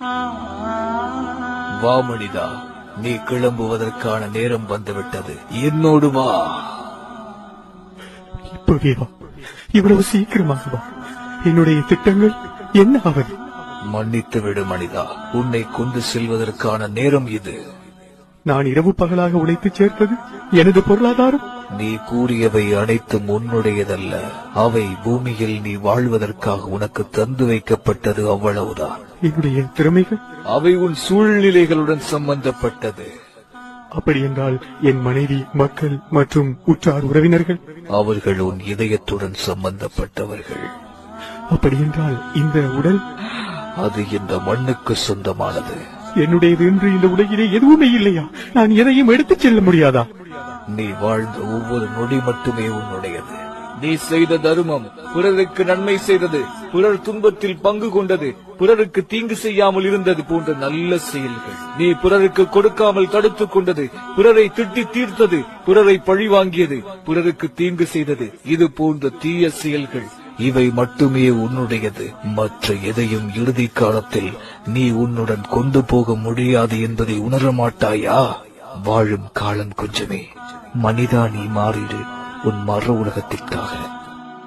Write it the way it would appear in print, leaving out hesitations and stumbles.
வா மனிதா, நீ கிளம்புவதற்கான நேரம் வந்துவிட்டது. என்னோடு வா. இப்பவே வா, இவ்வளவு சீக்கிரமாக வா. என்னுடைய திட்டங்கள் என்ன ஆவது? மன்னித்து விடு மனிதா, உன்னை கொண்டு செல்வதற்கான நேரம் இது. நான் இரவு பகலாக உழைத்து சேர்ப்பது எனது பொருளாதாரம். நீ கூறியவை அனைத்தும் உன்னுடையதல்ல. அவை பூமியில் நீ வாழ்வதற்காக உனக்கு தந்து வைக்கப்பட்டது, அவ்வளவுதான். என்னுடைய திறமைகள் அவை உன் சூழ்நிலைகளுடன் சம்பந்தப்பட்டது. அப்படி என்றால் என் மனைவி, மக்கள் மற்றும் உற்றார் உறவினர்கள்? அவர்கள் உன் இதயத்துடன் சம்பந்தப்பட்டவர்கள். அப்படி என்றால் இந்த உடல்? அது இந்த மண்ணுக்கு சொந்தமானது. என்னுடையது என்று இந்த உலகிலே எதுவுமே இல்லையா? நான் எதையும் எடுத்துச் செல்ல முடியாதா? நீ வாழ்ந்த ஒவ்வொரு நொடி மட்டுமே உன்னுடையது. நீ செய்த தர்மம், பிறருக்கு நன்மை செய்தது, பிறர் துன்பத்தில் பங்கு கொண்டது, பிறருக்கு தீங்கு செய்யாமல் இருந்தது போன்ற நல்ல செயல்கள், நீ பிறருக்கு கொடுக்காமல் தடுத்துக் கொண்டது, பிறரை திட்டி தீர்த்தது, பிறரை பழி வாங்கியது, பிறருக்கு தீங்கு செய்தது, இது போன்ற தீய செயல்கள், இவை மட்டுமே உன்னுடையது. மற்ற எதையும் இறுதி காலத்தில் நீ உன்னுடன் கொண்டு போக முடியாது என்பதை உணர மாட்டாயா? வாழும் காலம் கொஞ்சமே. மனிதா, நீ மாறிடு உன் மறு உலகத்திற்காக.